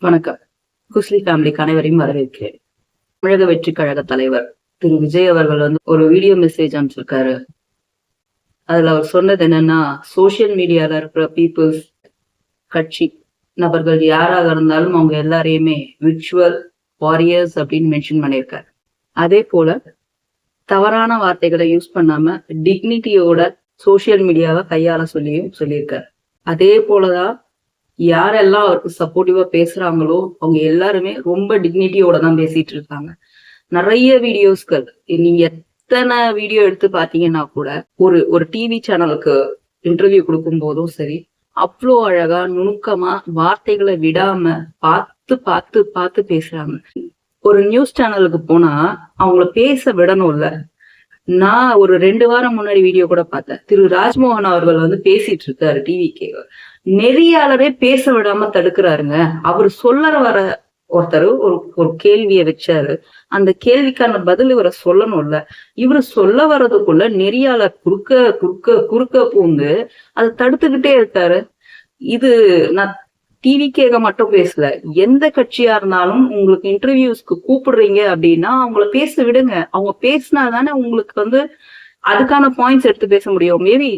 வணக்கம். குஸ்லி ஃபேமிலிக்கு அனைவரையும் வரவேற்கிறேன். தமிழக வெற்றி கழக தலைவர் திரு விஜய் அவர்கள் ஒரு வீடியோ மெசேஜ் அனுப்பிச்சிருக்காரு. அதுல அவர் சொன்னது என்னன்னா, சோசியல் மீடியால இருக்கிற பீப்புள்ஸ், கட்சி நபர்கள் யாராக இருந்தாலும் அவங்க எல்லாரையுமே விர்ச்சுவல் வாரியர்ஸ் அப்படின்னு மென்ஷன் பண்ணியிருக்காரு. அதே போல தவறான வார்த்தைகளை யூஸ் பண்ணாம டிக்னிட்டியோட சோசியல் மீடியாவை கையாள சொல்லியிருக்காரு. அதே போலதான் யாரெல்லாம் அவருக்கு சப்போர்ட்டிவா பேசுறாங்களோ அவங்க எல்லாருமே ரொம்ப டிக்னிட்டியோட தான் பேசிட்டு இருக்காங்க. நிறைய வீடியோஸ்கள் நீங்க எத்தனை வீடியோ எடுத்து பாத்தீங்கன்னா கூட ஒரு டிவி சேனலுக்கு இன்டர்வியூ கொடுக்கும் போதும் சரி, அவ்வளோ அழகா நுணுக்கமா வார்த்தைகளை விடாம பார்த்து பார்த்து பார்த்து பேசுறாங்க. ஒரு நியூஸ் சேனலுக்கு போனா அவங்கள பேச விடணும்ல. நான் ஒரு 2 வாரம் முன்னாடி வீடியோ கூட பார்த்தேன். திரு ராஜ்மோகன் அவர்கள் பேசிட்டு இருக்காரு டிவிக்கு. நெறியாளரே பேச விடாம தடுக்கிறாருங்க. அவர் வர ஒருத்தர் ஒரு கேள்வியை வச்சாரு. அந்த கேள்விக்கான பதில் இவரை சொல்லணும்ல. இவரு சொல்ல வர்றதுக்குள்ள நெறியாளர் குறுக்க பூந்து அதை தடுத்துக்கிட்டே இருக்காரு. இது நான் டிவிக்கேக மட்டும் பேசல. எந்த கட்சியா இருந்தாலும் உங்களுக்கு இன்டர்வியூஸ்க்கு கூப்பிடுறீங்க அப்படின்னா அவங்கள பேச விடுங்க. அவங்க பேசினாதானே உங்களுக்கு அதுக்கான பாயிண்ட்ஸ் எடுத்து பேச முடியும். மேபி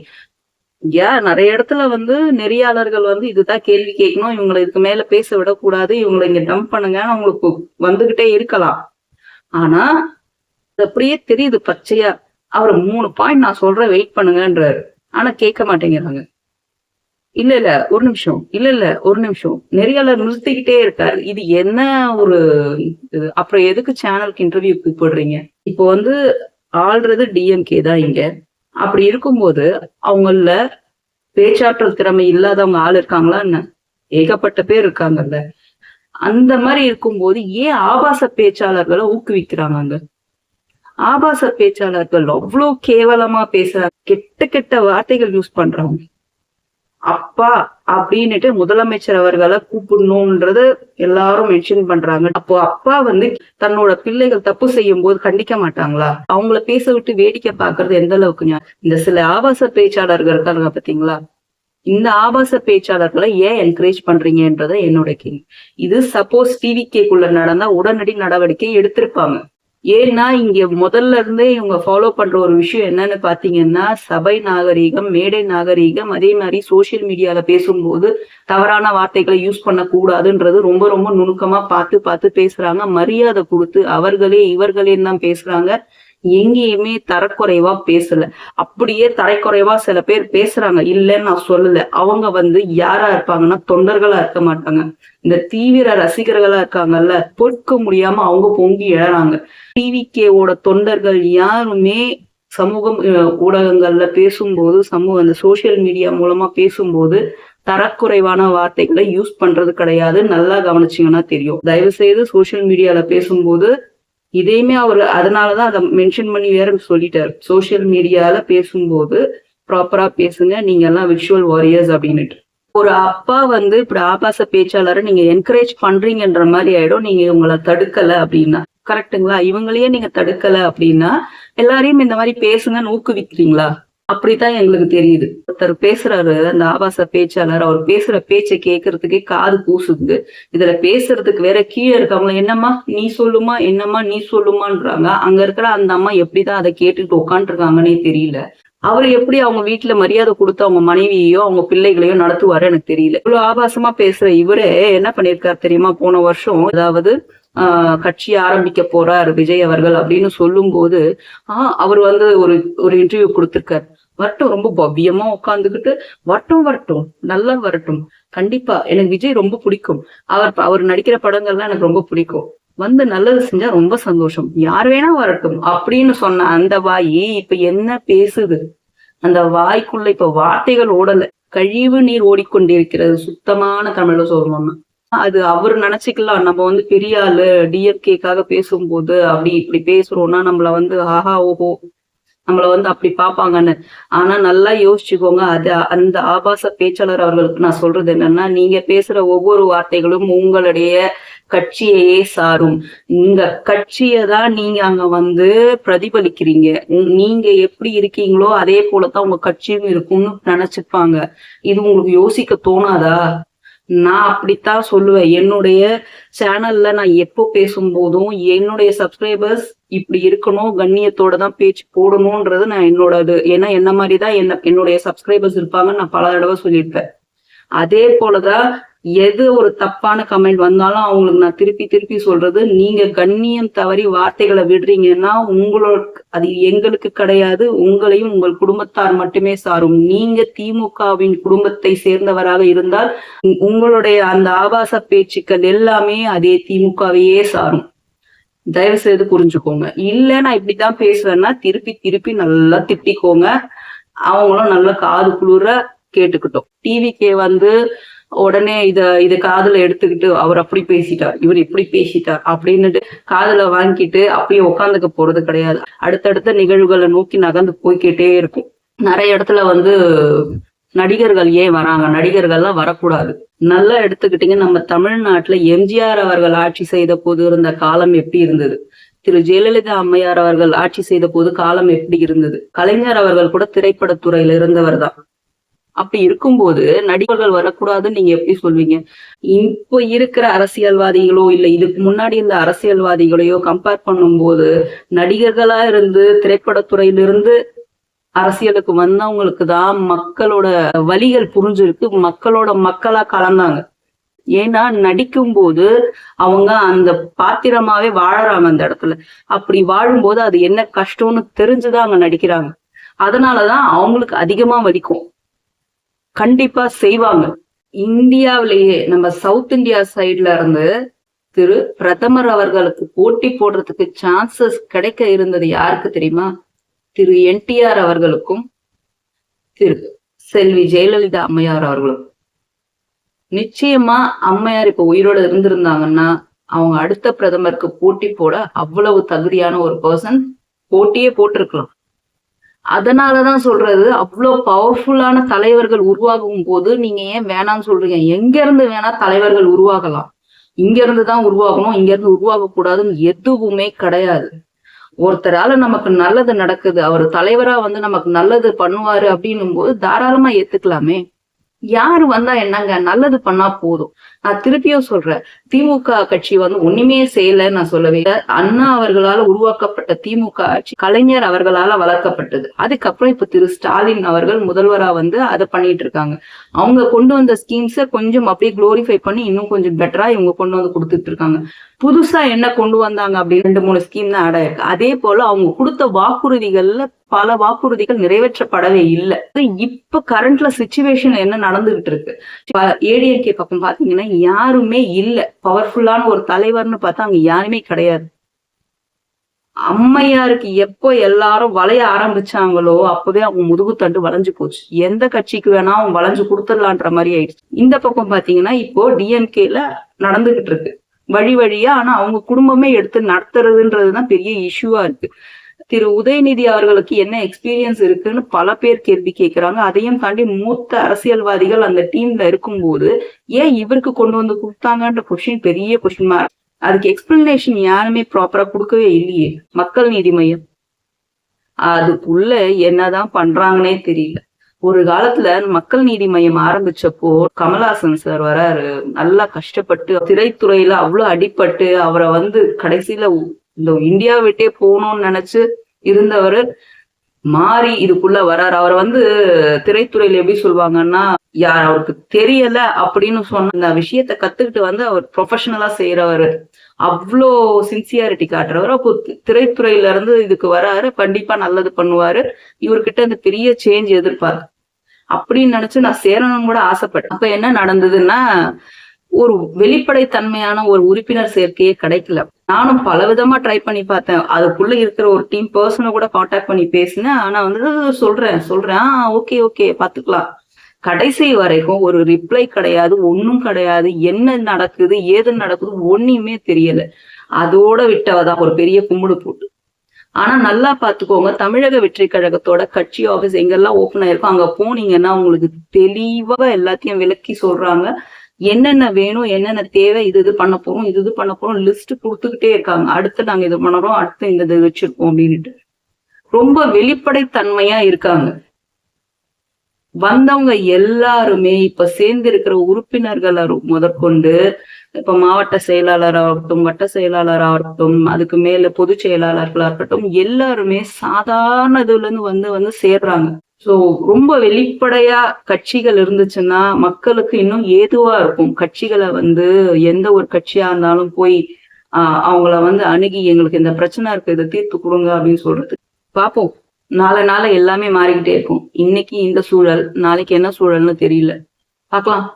நிறைய இடத்துல நெறியாளர்கள் இதுதான் கேள்வி கேட்கணும், இவங்களை இதுக்கு மேல பேச விடக்கூடாது, இவங்களை இங்க டம்ப் பண்ணுங்கன்னு அவங்களுக்கு வந்துகிட்டே இருக்கலாம். ஆனா அப்படியே தெரியுது பச்சையா. அவர் 3 பாயிண்ட் நான் சொல்றேன், வெயிட் பண்ணுங்கன்றாரு. ஆனா கேட்க மாட்டேங்கிறாங்க. இல்ல ஒரு நிமிஷம் நெறியாளர் நிறுத்திக்கிட்டே இருக்காரு. இது என்ன ஒரு அப்புறம் எதுக்கு சேனலுக்கு இன்டர்வியூ கூப்பிடுறீங்க? இப்போ ஆள்றது டிஎம்கே தான் இங்க. அப்படி இருக்கும்போது அவங்கள பேச்சாற்றல் திறமை இல்லாதவங்க ஆள் இருக்காங்களா என்ன? ஏகப்பட்ட பேர் இருக்காங்கல்ல. அந்த மாதிரி இருக்கும்போது ஏன் ஆபாச பேச்சாளர்களை ஊக்குவிக்கிறாங்க? ஆபாச பேச்சாளர்கள் அவ்வளவு கேவலமா பேசுறாங்க, கெட்ட வார்த்தைகள் யூஸ் பண்றாங்க. அப்பா அப்படின்னுட்டு முதலமைச்சர் அவர்களை கூப்பிடணும்ன்றது எல்லாரும் மென்ஷன் பண்றாங்க. அப்போ அப்பா தன்னோட பிள்ளைகள் தப்பு செய்யும் போது கண்டிக்க மாட்டாங்களா? அவங்கள பேச விட்டு வேடிக்கை பாக்குறது எந்த அளவுக்கு? இந்த சில ஆபாச பேச்சாளர்கள் இருக்காங்க பாத்தீங்களா, இந்த ஆபாச பேச்சாளர்களை ஏன் என்கரேஜ் பண்றீங்கன்றத என்னோட கேள்வி. இது சப்போஸ் டிவிகேக்குள்ள நடந்தா உடனடி நடவடிக்கை எடுத்திருப்பாங்க. ஏன்னா இங்க முதல்ல இருந்தே இவங்க ஃபாலோ பண்ற ஒரு விஷயம் என்னன்னு பாத்தீங்கன்னா, சபை நாகரீகம், மேடை நாகரீகம், அதே மாதிரி சோசியல் மீடியால பேசும்போது தவறான வார்த்தைகளை யூஸ் பண்ண கூடாதுன்றது ரொம்ப ரொம்ப நுணுக்கமா பார்த்து பார்த்து பேசுறாங்க. மரியாதை கொடுத்து அவர்களே இவர்களேன்னு தான் பேசுறாங்க. எங்கேயுமே தரக்குறைவா பேசல. அப்படியே தரைக்குறைவா சில பேர் பேசுறாங்க, இல்லைன்னு நான் சொல்லல. அவங்க யாரா இருப்பாங்கன்னா தொண்டர்களா இருக்க மாட்டாங்க. இந்த தீவிர ரசிகர்களா இருக்காங்கல்ல, பொறுக்க முடியாம அவங்க பொங்கி எழறாங்க. டிவிகேவோட தொண்டர்கள் யாருமே சமூக ஊடகங்கள்ல பேசும்போது, அந்த சோசியல் மீடியா மூலமா பேசும்போது தரக்குறைவான வார்த்தைகளை யூஸ் பண்றது கிடையாது. நல்லா கவனிச்சீங்கன்னா தெரியும். தயவு செய்து சோசியல் மீடியால பேசும்போது இதையுமே அவர் அதனாலதான் அதை மென்ஷன் பண்ணி வேற சொல்லிட்டாரு. சோசியல் மீடியால பேசும்போது ப்ராப்பரா பேசுங்க, நீங்க எல்லாம் விஷுவல் வாரியர்ஸ் அப்படின்னுட்டு. ஒரு அப்பா இப்படி ஆபாச பேச்சாளரை நீங்க என்கரேஜ் பண்றீங்கன்ற மாதிரி ஆயிடும். நீங்க இவங்களை தடுக்கல அப்படின்னா கரெக்டுங்களா? இவங்களையே நீங்க தடுக்கல அப்படின்னா எல்லாரையும் இந்த மாதிரி பேசுங்கன்னு ஊக்குவிக்கிறீங்களா? அப்படித்தான் எங்களுக்கு தெரியுது. ஒருத்தர் பேசுறாரு, அந்த ஆபாச பேச்சாளர், அவர் பேசுற பேச்சை கேட்கறதுக்கே காது கூசுது. இதுல பேசுறதுக்கு வேற கீழே இருக்கவங்க என்னம்மா நீ சொல்லுமா, என்னம்மா நீ சொல்லுமான்றாங்க. அங்க இருக்கிற அந்த அம்மா எப்படிதான் அதை கேட்டுட்டு உட்காந்துருக்காங்கன்னே தெரியல. அவர் எப்படி அவங்க வீட்டுல மரியாதை கொடுத்து அவங்க மனைவியோ அவங்க பிள்ளைகளையோ நடத்துவாரு எனக்கு தெரியல. இவ்வளவு ஆபாசமா பேசுற இவரே என்ன பண்ணிருக்காரு தெரியுமா? போன வருஷம் அதாவது கட்சியை ஆரம்பிக்க போறார் விஜய் அவர்கள் அப்படின்னு சொல்லும் போது அவர் ஒரு இன்டர்வியூ கொடுத்திருக்காரு. வரட்டும், ரொம்ப பவ்யமா உட்காந்துக்கிட்டு வரட்டும் நல்லா வரட்டும், கண்டிப்பா எனக்கு விஜய் ரொம்ப பிடிக்கும், அவர் நடிக்கிற படங்கள்லாம் எனக்கு ரொம்ப பிடிக்கும், நல்லது செஞ்சா ரொம்ப சந்தோஷம், யார் வேணா வரட்டும் அப்படின்னு சொன்ன அந்த வாய் இப்ப என்ன பேசுது? அந்த வாய்க்குள்ள இப்ப வார்த்தைகள் ஓடல, கழிவு நீர் ஓடிக்கொண்டிருக்கிறது. சுத்தமான தமிழ்ல சொல்லணும்னா அது அவர் நினைச்சுக்கலாம். நம்ம பெரிய ஆளு டிஎம்கேக்காக பேசும்போது அப்படி இப்படி பேசுறோம்னா நம்மள ஆஹா ஓஹோ நம்மள அப்படி பாப்பாங்கன்னு. ஆனா நல்லா யோசிச்சுக்கோங்க. அந்த ஆபாச பேச்சாளர் அவர்களுக்கு நான் சொல்றது என்னன்னா, நீங்க பேசுற ஒவ்வொரு வார்த்தைகளும் உங்களுடைய கட்சியையே சாரும். இந்த கட்சியை தான் நீங்க அங்க பிரதிபலிக்கிறீங்க. நீங்க எப்படி இருக்கீங்களோ அதே போலதான் உங்க கட்சியும் இருக்கும்னு நினைச்சுப்பாங்க. இது உங்களுக்கு யோசிக்க தோணாதா? நான் அப்படித்தான் சொல்லுவேன். என்னுடைய சேனல்ல நான் எப்போ பேசும்போதும் என்னுடைய சப்ஸ்கிரைபர்ஸ் இப்படி இருக்கணும், கண்ணியத்தோட தான் பேச்சு போடணும்ன்றது நான் என்னோடது. ஏன்னா என்ன மாதிரிதான் என்னுடைய சப்ஸ்கிரைபர்ஸ் இருப்பாங்கன்னு நான் பல தடவை சொல்லியிருப்பேன். அதே போலதான் எது ஒரு தப்பான கமெண்ட் வந்தாலும் அவங்களுக்கு நான் திருப்பி திருப்பி சொல்றது, நீங்க கண்ணியம் தவறி வார்த்தைகளை விடுறீங்கன்னா உங்களோட அது எங்களுக்கு கிடையாது, உங்களையும் உங்கள் குடும்பத்தார் மட்டுமே சாரும். நீங்க திமுகவின் குடும்பத்தை சேர்ந்தவராக இருந்தால் உங்களுடைய அந்த ஆபாச பேச்சுக்கள் எல்லாமே அதே திமுகவையே சாரும். தயவு செய்து புரிஞ்சுக்கோங்க. இல்ல நான் இப்படித்தான் பேசுவேன்னா திருப்பி திருப்பி நல்லா திட்டிக்கோங்க. அவங்களும் நல்லா காது குளிர கேட்டுக்கிட்டோம். டிவிக்கே உடனே இத காதுல எடுத்துக்கிட்டு அவர் அப்படி பேசிட்டார், இவர் இப்படி பேசிட்டார் அப்படின்னுட்டு காதுல வாங்கிட்டு அப்படியே உட்காந்துக்க போறது கிடையாது. அடுத்தடுத்த நிகழ்வுகளை நோக்கி நகர்ந்து போய்கிட்டே இருக்கும். நிறைய இடத்துல நடிகர்கள் ஏன் வராங்க, நடிகர்கள்லாம் வரக்கூடாது. நல்லா எடுத்துக்கிட்டீங்க, நம்ம தமிழ்நாட்டுல எம்ஜிஆர் அவர்கள் ஆட்சி செய்த போது இருந்த காலம் எப்படி இருந்தது, திரு ஜெயலலிதா அம்மையார் அவர்கள் ஆட்சி செய்த போது காலம் எப்படி இருந்தது, கலைஞர் அவர்கள் கூட திரைப்படத்துறையில இருந்தவர் தான். அப்படி இருக்கும்போது நடிகர்கள் வரக்கூடாதுன்னு நீங்க எப்படி சொல்வீங்க? இப்போ இருக்கிற அரசியல்வாதிகளோ இல்ல இதுக்கு முன்னாடி இந்த அரசியல்வாதிகளையோ கம்பேர் பண்ணும்போது நடிகர்களா இருந்து திரைப்படத்துறையிலிருந்து அரசியலுக்கு வந்தவங்களுக்கு தான் மக்களோட வலிகள் புரிஞ்சிருக்கு, மக்களோட மக்களா கலந்தாங்க. ஏன்னா நடிக்கும் போது அவங்க அந்த பாத்திரமாவே வாழறாங்க அந்த இடத்துல. அப்படி வாழும்போது அது என்ன கஷ்டம்னு தெரிஞ்சுதான் அங்க நடிக்கிறாங்க. அதனாலதான் அவங்களுக்கு அதிகமா வலிக்கும். கண்டிப்பா செய்வாங்க. இந்தியாவிலேயே நம்ம சவுத் இந்தியா சைட்ல இருந்து திரு பிரதமர் அவர்களுக்கு போட்டி போடுறதுக்கு சான்சஸ் கிடைக்க இருந்தது யாருக்கு தெரியுமா? திரு என்டிஆர் அவர்களுக்கும் திரு செல்வி ஜெயலலிதா அம்மையார் அவர்களுக்கும். நிச்சயமா அம்மையார் இப்ப உயிரோட இருந்திருந்தாங்கன்னா அவங்க அடுத்த பிரதமருக்கு போட்டி போட அவ்வளவு தகுதியான ஒரு பர்சன், போட்டியே போட்டிருக்கலாம். அதனாலதான் சொல்றது, அவ்வளவு பவர்ஃபுல்லான தலைவர்கள் உருவாகும் போது நீங்க ஏன் வேணாம்னு சொல்றீங்க? எங்க இருந்து வேணா தலைவர்கள் உருவாகலாம், இங்க இருந்துதான் உருவாகணும், இங்க இருந்து உருவாக கூடாதுன்னு எதுவுமே கிடையாது. ஒருத்தரால நமக்கு நல்லது நடக்குது, அவர் தலைவரா நமக்கு நல்லது பண்ணுவாரு அப்படின்னும் போது தாராளமா ஏத்துக்கலாமே. யாரு வந்தா என்னங்க, நல்லது பண்ணா போதும். நான் திருப்பியும் சொல்றேன், திமுக கட்சி ஒண்ணுமே செய்யலன்னு நான் சொல்லவே இல்லை. அண்ணா அவர்களால உருவாக்கப்பட்ட திமுக ஆட்சி கலைஞர் அவர்களால வளர்க்கப்பட்டது. அதுக்கப்புறம் இப்ப திரு ஸ்டாலின் அவர்கள் முதல்வரா அதை பண்ணிட்டு இருக்காங்க. அவங்க கொண்டு வந்த ஸ்கீம்ஸ கொஞ்சம் அப்படியே குளோரிஃபை பண்ணி இன்னும் கொஞ்சம் பெட்டரா இவங்க கொண்டு கொடுத்துட்டு இருக்காங்க. புதுசா என்ன கொண்டு வந்தாங்க அப்படின்னு 2-3 ஸ்கீம் தான் ஆட் ஆயிருக்கு. அதே போல அவங்க கொடுத்த வாக்குறுதிகள்ல பல வாக்குறுதிகள் நிறைவேற்றப்படவே இல்லை. இப்ப கரண்ட்ல சிச்சுவேஷன் என்ன நடந்துகிட்டு இருக்கு, ஏடிஎம்கே பக்கம் பாத்தீங்கன்னா யாருமே இல்ல. பவர்ஃபுல்லான ஒரு தலைவர்னு பார்த்தா அங்க யாருமே கிடையாது. அம்மையாருக்கு எப்போ எல்லாரும் வளைய ஆரம்பிச்சாங்களோ அப்பவே அவங்க முதுகு தண்டு வளைஞ்சு போச்சு. எந்த கட்சிக்கு வேணா அவங்க வளைஞ்சு கொடுத்துடலான்ற மாதிரி ஆயிடுச்சு. இந்த பக்கம் பாத்தீங்கன்னா இப்போ டிஎம்கேல நடந்துகிட்டு இருக்கு வழி வழியா. ஆனா அவங்க குடும்பமே எடுத்து நடத்துறதுன்றதுதான் பெரிய இஷ்யூவா இருக்கு. திரு உதயநிதி அவர்களுக்கு என்ன எக்ஸ்பீரியன்ஸ் இருக்குன்னு பல பேர் கேள்வி கேட்கிறாங்க. அதையும் தாண்டி மூத்த அரசியல்வாதிகள் அந்த டீம்ல இருக்கும்போது ஏன் இவருக்கு கொண்டு கொடுத்தாங்கன்ற கொஸ்டின் பெரிய கொஸ்டின் மார்க். அதுக்கு எக்ஸ்பிளனேஷன் யாருமே ப்ராப்பரா கொடுக்கவே இல்லையே. மக்கள் நீதி மையம் அதுக்குள்ள என்னதான் பண்றாங்கன்னே தெரியல. ஒரு காலத்துல மக்கள் நீதி மையம் ஆரம்பிச்சப்போ கமலஹாசன் சார் வராரு, நல்லா கஷ்டப்பட்டு திரைத்துறையில அவ்வளவு அடிபட்டு அவரை கடைசியில இந்த இந்தியா விட்டே போகணும்னு நினைச்சு இருந்தவர் மாறி இதுக்குள்ள வராரு. அவர் திரைத்துறையில எப்படி சொல்லுவாங்கன்னா, யார் அவருக்கு தெரியல அப்படின்னு சொன்ன அந்த விஷயத்த கத்துக்கிட்டு அவர் ப்ரொஃபஷனலா செய்யறவர், அவ்வளோ சின்சியாரிட்டி காட்டுறவர். அப்போ திரைத்துறையில இருந்து இதுக்கு வராரு, கண்டிப்பா நல்லது பண்ணுவாரு, இவர்கிட்ட இந்த பெரிய சேஞ்ச் எதிர்பார்க்க அப்படின்னு நினைச்சு நான் சேரணும்னு கூட ஆசைப்பட்டேன். அப்ப என்ன நடந்ததுன்னா, ஒரு வெளிப்படைத்தன்மையான ஒரு உறுப்பினர் சேர்க்கையே கிடைக்கல. நானும் பல விதமா ட்ரை பண்ணி பார்த்தேன். அதுக்குள்ள இருக்கிற ஒரு டீம் பர்சனை கூட கான்டாக்ட் பண்ணி பேசினேன். ஆனா சொல்றேன் ஓகே பாத்துக்கலாம். கடைசி வரைக்கும் ஒரு ரிப்ளை கிடையாது, ஒன்னும் கிடையாது. என்ன நடக்குது ஏது நடக்குது ஒண்ணுமே தெரியல. அதோட விட்டவதான் ஒரு பெரிய கும்பிடு போட்டு. ஆனா நல்லா பாத்துக்கோங்க, தமிழக வெற்றி கழகத்தோட கட்சி ஆபீஸ் எங்கெல்லாம் ஓபன் ஆயிருக்கும் அங்க போனீங்கன்னா உங்களுக்கு தெளிவா எல்லாத்தையும் விளக்கி சொல்றாங்க. என்னென்ன வேணும், என்னென்ன தேவை, இது பண்ண போறோம், இது பண்ண போறோம் லிஸ்ட் கொடுத்துக்கிட்டே இருக்காங்க. அடுத்து நாங்க இது பண்ணுறோம், அடுத்து இந்த இது வச்சிருக்கோம் அப்படின்னுட்டு ரொம்ப வெளிப்படைத்தன்மையா இருக்காங்க. வந்தவங்க எல்லாருமே இப்ப சேர்ந்து இருக்கிற உறுப்பினர்கள் முதற்கொண்டு இப்ப மாவட்ட செயலாளராகட்டும், வட்ட செயலாளராகட்டும், அதுக்கு மேல பொதுச் செயலாளர்களா இருக்கட்டும், எல்லாருமே சாதாரண இதுல இருந்து வந்து சேர்றாங்க. சோ ரொம்ப வெளிப்படையா கட்சிகள் இருந்துச்சுன்னா மக்களுக்கு இன்னும் ஏதுவா இருக்கும். கட்சிகளை எந்த ஒரு கட்சியா இருந்தாலும் போய் அவங்கள அணுகி எங்களுக்கு இந்த பிரச்சனை இருக்கு, இதை தீர்த்து கொடுங்க அப்படின்னு சொல்றது. பார்ப்போம். நாள எல்லாமே மாறிக்கிட்டே இருக்கும். இன்னைக்கு இந்த சூழல், நாளைக்கு என்ன சூழல்னு தெரியல. பார்க்கலாம்.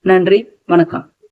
நன்றி, வணக்கம்.